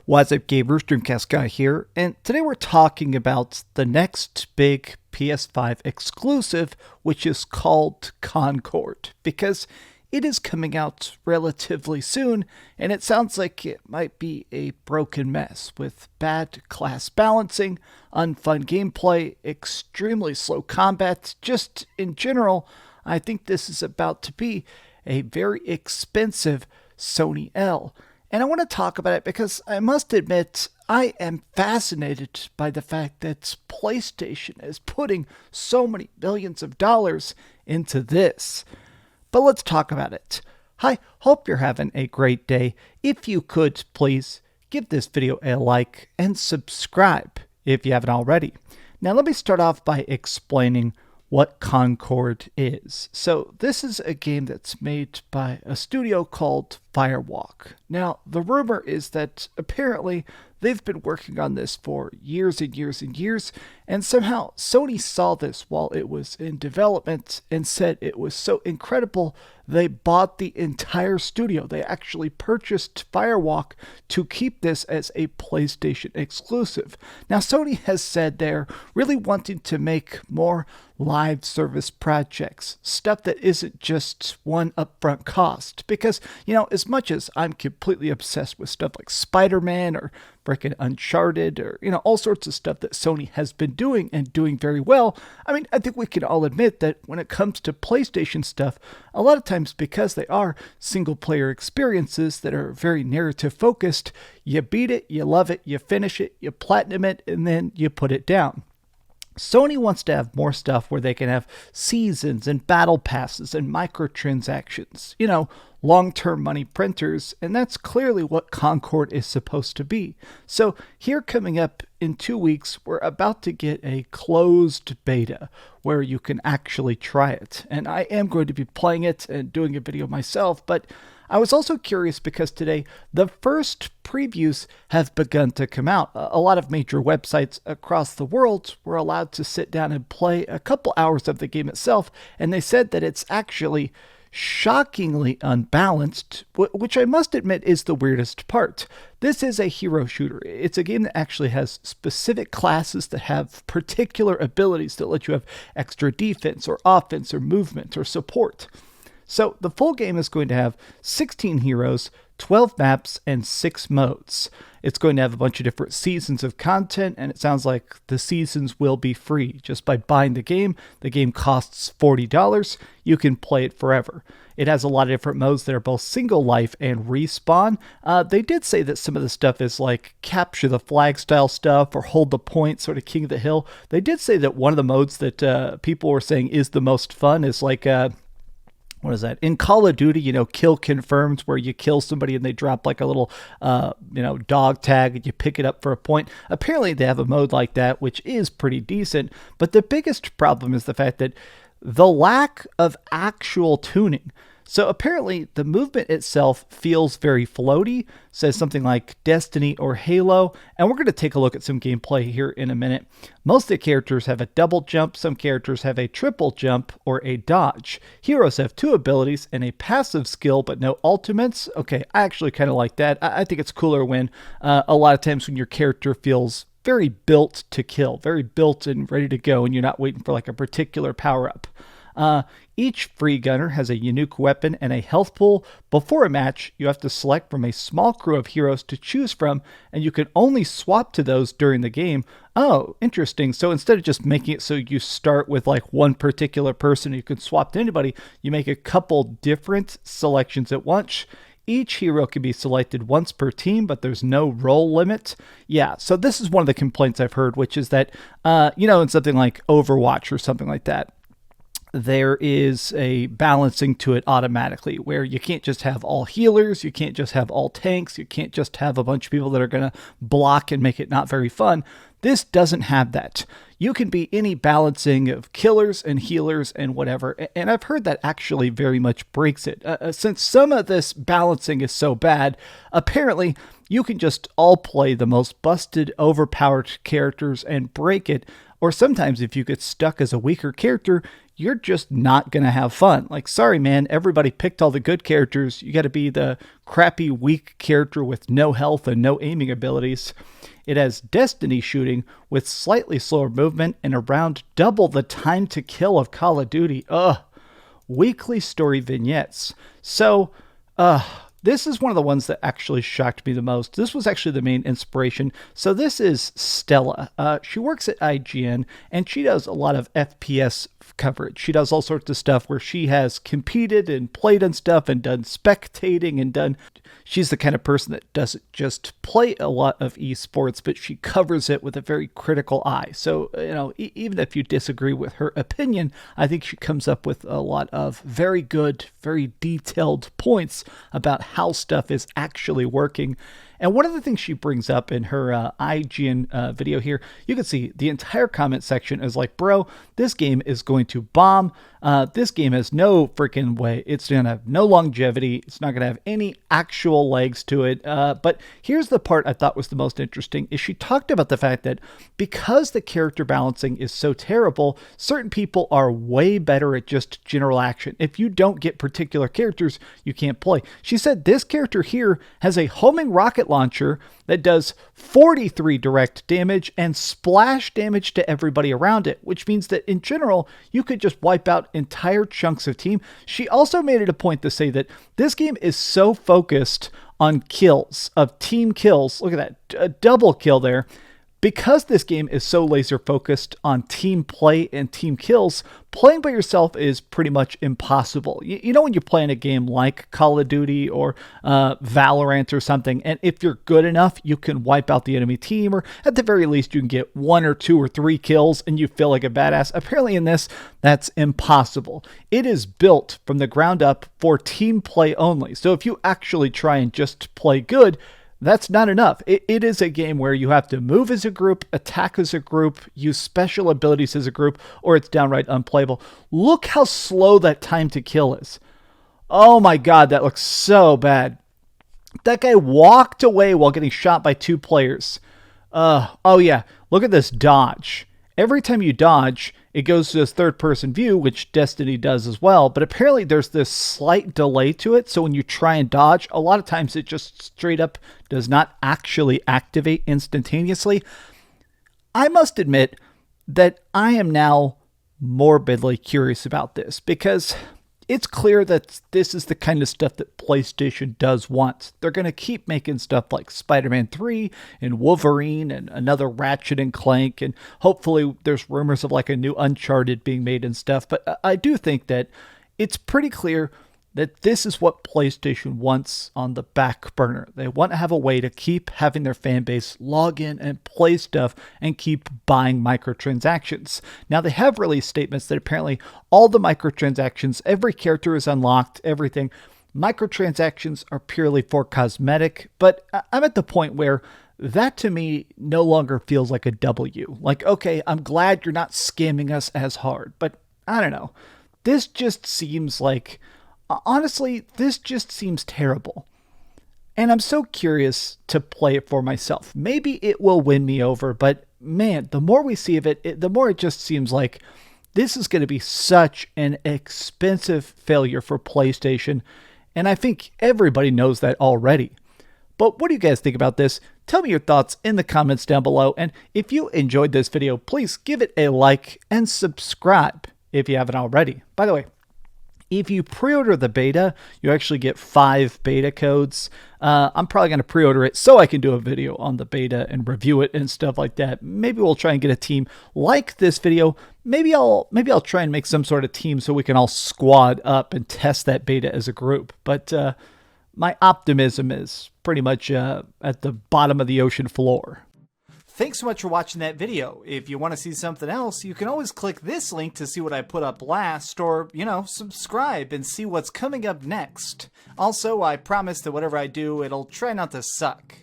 What's up, gamers? DreamcastGuy here, and today we're talking about the next big PS5 exclusive, which is called Concord, because it is coming out relatively soon, and it sounds like it might be a broken mess with bad class balancing, unfun gameplay, extremely slow combat. Just in general, I think this is about to be a very expensive Sony L. And I want to talk about it because I must admit, I am fascinated by the fact that PlayStation is putting so many billions of dollars into this. But let's talk about it. Hi, hope you're having a great day. If you could, please give this video a like and subscribe if you haven't already. Now let me start off by explaining what Concord is. So this is a game that's made by a studio called Firewalk. Now the rumor is that apparently they've been working on this for years and years and years, and somehow Sony saw this while it was in development and said it was so incredible they bought the entire studio. They actually purchased Firewalk to keep this as a PlayStation exclusive. Now Sony has said they're really wanting to make more live service projects, stuff that isn't just one upfront cost, because, you know, as much as I'm completely obsessed with stuff like Spider-Man or freaking Uncharted or, you know, all sorts of stuff that Sony has been doing and doing very well, I mean, I think we can all admit that when it comes to PlayStation stuff, a lot of times because they are single-player experiences that are very narrative-focused, you beat it, you love it, you finish it, you platinum it, and then you put it down. Sony wants to have more stuff where they can have seasons and battle passes and microtransactions, you know, long-term money printers, and that's clearly what Concord is supposed to be. So here coming up in 2 weeks, we're about to get a closed beta where you can actually try it. And I am going to be playing it and doing a video myself, but I was also curious because today the first previews have begun to come out. A lot of major websites across the world were allowed to sit down and play a couple hours of the game itself, and they said that it's actually shockingly unbalanced, which I must admit is the weirdest part. This is a hero shooter. It's a game that actually has specific classes that have particular abilities that let you have extra defense or offense or movement or support. So the full game is going to have 16 heroes, 12 maps, and 6 modes. It's going to have a bunch of different seasons of content, and it sounds like the seasons will be free. Just by buying the game costs $40. You can play it forever. It has a lot of different modes that are both single life and respawn. They did say that some of the stuff is like capture the flag style stuff or hold the point, sort of King of the Hill. They did say that one of the modes that people were saying is the most fun is like what is that? In Call of Duty, you know, kill confirmed, where you kill somebody and they drop like a little, dog tag and you pick it up for a point. Apparently they have a mode like that, which is pretty decent. But the biggest problem is the fact that the lack of actual tuning. So apparently the movement itself feels very floaty, says something like Destiny or Halo, and we're going to take a look at some gameplay here in a minute. Most of the characters have a double jump, some characters have a triple jump or a dodge. Heroes have 2 abilities and a passive skill but no ultimates. Okay, I actually kind of like that. I think it's cooler when a lot of times when your character feels very built to kill, very built and ready to go, and you're not waiting for like a particular power-up. Each Freegunner has a unique weapon and a health pool. Before a match, you have to select from a small crew of heroes to choose from, and you can only swap to those during the game. Oh, interesting. So instead of just making it so you start with like one particular person, you can swap to anybody, you make a couple different selections at once. Each hero can be selected once per team, but there's no role limit. Yeah, so this is one of the complaints I've heard, which is that, in something like Overwatch or something like that, there is a balancing to it automatically where you can't just have all healers, you can't just have all tanks, you can't just have a bunch of people that are going to block and make it not very fun. This doesn't have that. You can be any balancing of killers and healers and whatever, and I've heard that actually very much breaks it. Since some of this balancing is so bad, apparently you can just all play the most busted, overpowered characters and break it Or sometimes if you get stuck as a weaker character, you're just not going to have fun. Like, sorry, man, everybody picked all the good characters. You got to be the crappy, weak character with no health and no aiming abilities. It has Destiny shooting with slightly slower movement and around double the time to kill of Call of Duty. Weekly story vignettes. So, this is one of the ones that actually shocked me the most. This was actually the main inspiration. So this is Stella. She works at IGN, and she does a lot of FPS coverage. She does all sorts of stuff where she has competed and played on stuff and done spectating and done... She's the kind of person that doesn't just play a lot of esports, but she covers it with a very critical eye. So, even if you disagree with her opinion, I think she comes up with a lot of very good, very detailed points about how stuff is actually working. And one of the things she brings up in her IGN video here, you can see the entire comment section is like, bro, this game is going to bomb. This game has no freaking way. It's going to have no longevity. It's not going to have any actual legs to it. But here's the part I thought was the most interesting, is she talked about the fact that because the character balancing is so terrible, certain people are way better at just general action. If you don't get particular characters, you can't play. She said this character here has a homing rocket launcher that does 43 direct damage and splash damage to everybody around it, which means that in general, you could just wipe out entire chunks of team. She also made it a point to say that this game is so focused on kills, of team kills. Look at that, a double kill there. Because this game is so laser focused on team play and team kills, playing by yourself is pretty much impossible. You know when you're playing a game like Call of Duty or Valorant or something, and if you're good enough, you can wipe out the enemy team, or at the very least, you can get 1 or 2 or 3 kills and you feel like a badass. Apparently in this, that's impossible. It is built from the ground up for team play only. So if you actually try and just play good, that's not enough. It is a game where you have to move as a group, attack as a group, use special abilities as a group, or it's downright unplayable. Look how slow that time to kill is. Oh my god, that looks so bad. That guy walked away while getting shot by 2 players. Oh yeah, look at this dodge. Every time you dodge, it goes to this third-person view, which Destiny does as well, but apparently there's this slight delay to it, so when you try and dodge, a lot of times it just straight up does not actually activate instantaneously. I must admit that I am now morbidly curious about this, because it's clear that this is the kind of stuff that PlayStation does want. They're going to keep making stuff like Spider-Man 3 and Wolverine and another Ratchet and Clank, and hopefully there's rumors of like a new Uncharted being made and stuff. But I do think that it's pretty clear that this is what PlayStation wants on the back burner. They want to have a way to keep having their fan base log in and play stuff and keep buying microtransactions. Now, they have released statements that apparently all the microtransactions, every character is unlocked, everything. Microtransactions are purely for cosmetic, but I'm at the point where that to me no longer feels like a W. Like, okay, I'm glad you're not scamming us as hard, but I don't know. This just seems like... Honestly, this just seems terrible. And I'm so curious to play it for myself. Maybe it will win me over, but man, the more we see of it, the more it just seems like this is going to be such an expensive failure for PlayStation. And I think everybody knows that already. But what do you guys think about this? Tell me your thoughts in the comments down below. And if you enjoyed this video, please give it a like and subscribe if you haven't already. By the way, if you pre-order the beta, you actually get 5 beta codes. I'm probably going to pre-order it so I can do a video on the beta and review it and stuff like that. Maybe we'll try and get a team like this video. Maybe I'll try and make some sort of team so we can all squad up and test that beta as a group. But my optimism is pretty much at the bottom of the ocean floor. Thanks so much for watching that video. If you want to see something else, you can always click this link to see what I put up last, or, subscribe and see what's coming up next. Also, I promise that whatever I do, it'll try not to suck.